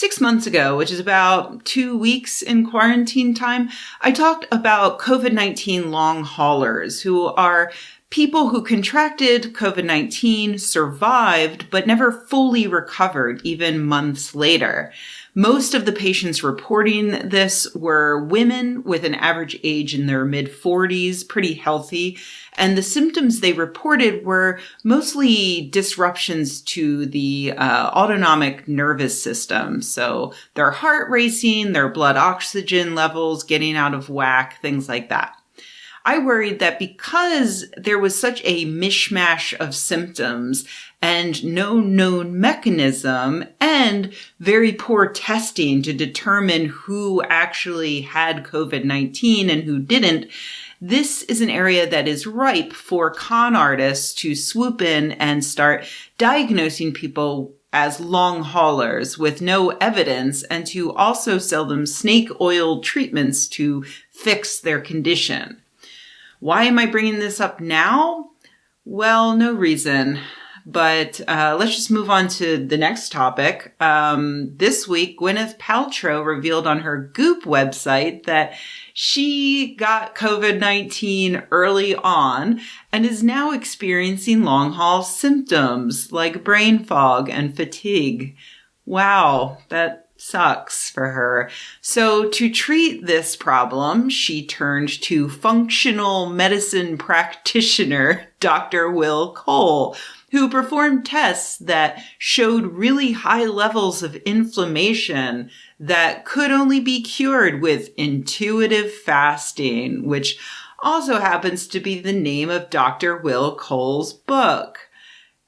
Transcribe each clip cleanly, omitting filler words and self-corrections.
6 months ago, which is about 2 weeks in quarantine time, I talked about COVID-19 long haulers, who are people who contracted COVID-19, survived, but never fully recovered, even months later. Most of the patients reporting this were women with an average age in their mid-40s, pretty healthy. And the symptoms they reported were mostly disruptions to the autonomic nervous system. So their heart racing, their blood oxygen levels getting out of whack, things like that. I worried that because there was such a mishmash of symptoms and no known mechanism and very poor testing to determine who actually had COVID-19 and who didn't, this is an area that is ripe for con artists to swoop in and start diagnosing people as long haulers with no evidence and to also sell them snake oil treatments to fix their condition. Why am I bringing this up now? Well, no reason. But let's just move on to the next topic. This week, Gwyneth Paltrow revealed on her Goop website that she got COVID-19 early on and is now experiencing long-haul symptoms like brain fog and fatigue. Wow, that sucks for her. So to treat this problem, she turned to functional medicine practitioner Dr. Will Cole, who performed tests that showed really high levels of inflammation that could only be cured with intuitive fasting, which also happens to be the name of Dr. Will Cole's book,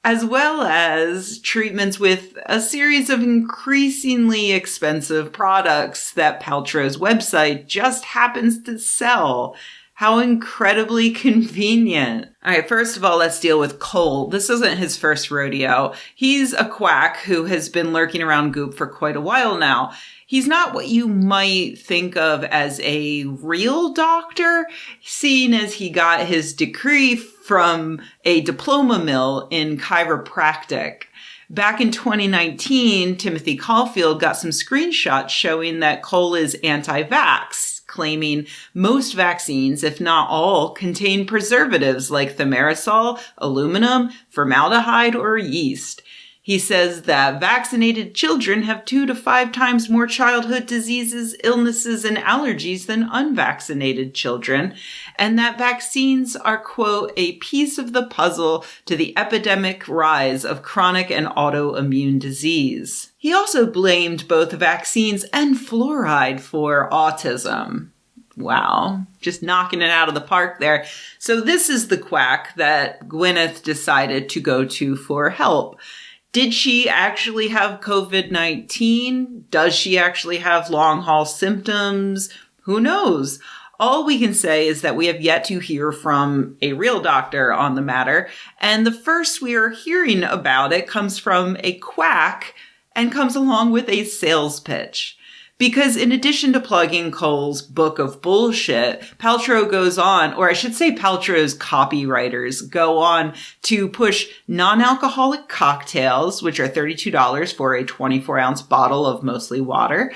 as well as treatments with a series of increasingly expensive products that Paltrow's website just happens to sell. How incredibly convenient. All right, first of all, let's deal with Cole. This isn't his first rodeo. He's a quack who has been lurking around Goop for quite a while now. He's not what you might think of as a real doctor, seeing as he got his degree from a diploma mill in chiropractic. Back in 2019, Timothy Caulfield got some screenshots showing that Cole is anti-vax, claiming most vaccines, if not all, contain preservatives like thimerosal, aluminum, formaldehyde, or yeast. He says that vaccinated children have 2 to 5 times more childhood diseases, illnesses, and allergies than unvaccinated children, and that vaccines are, quote, a piece of the puzzle to the epidemic rise of chronic and autoimmune disease. He also blamed both vaccines and fluoride for autism. Wow, just knocking it out of the park there. So this is the quack that Gwyneth decided to go to for help. Did she actually have COVID-19? Does she actually have long-haul symptoms? Who knows? All we can say is that we have yet to hear from a real doctor on the matter. And the first we are hearing about it comes from a quack and comes along with a sales pitch. Because in addition to plugging Cole's book of bullshit, Paltrow goes on, or I should say Paltrow's copywriters go on to push non-alcoholic cocktails, which are $32 for a 24-ounce bottle of mostly water,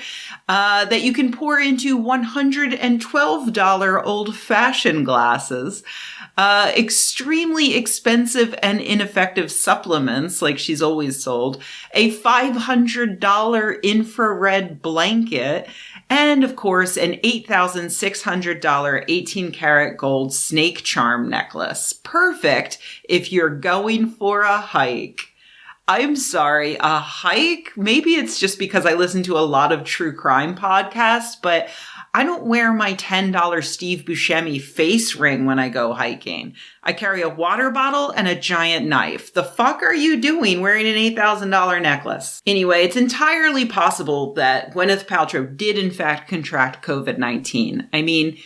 that you can pour into $112 old-fashioned glasses, extremely expensive and ineffective supplements, like she's always sold, a $500 infrared blanket, and of course, an $8,600 18-karat gold snake charm necklace. Perfect if you're going for a hike. I'm sorry, a hike? Maybe it's just because I listen to a lot of true crime podcasts, but I don't wear my $10 Steve Buscemi face ring when I go hiking. I carry a water bottle and a giant knife. The fuck are you doing wearing an $8,000 necklace? Anyway, it's entirely possible that Gwyneth Paltrow did in fact contract COVID-19. I mean,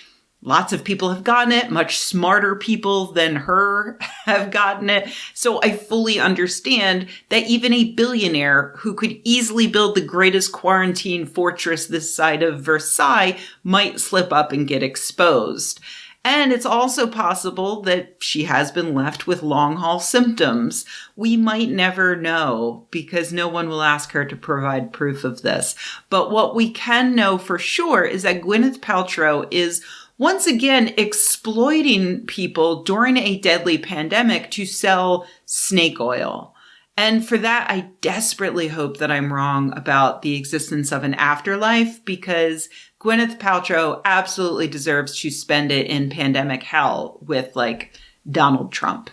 lots of people have gotten it. Much smarter people than her have gotten it. So I fully understand that even a billionaire who could easily build the greatest quarantine fortress this side of Versailles might slip up and get exposed. And it's also possible that she has been left with long haul symptoms. We might never know because no one will ask her to provide proof of this. But what we can know for sure is that Gwyneth Paltrow is once again exploiting people during a deadly pandemic to sell snake oil. And for that, I desperately hope that I'm wrong about the existence of an afterlife, because Gwyneth Paltrow absolutely deserves to spend it in pandemic hell with, like, Donald Trump.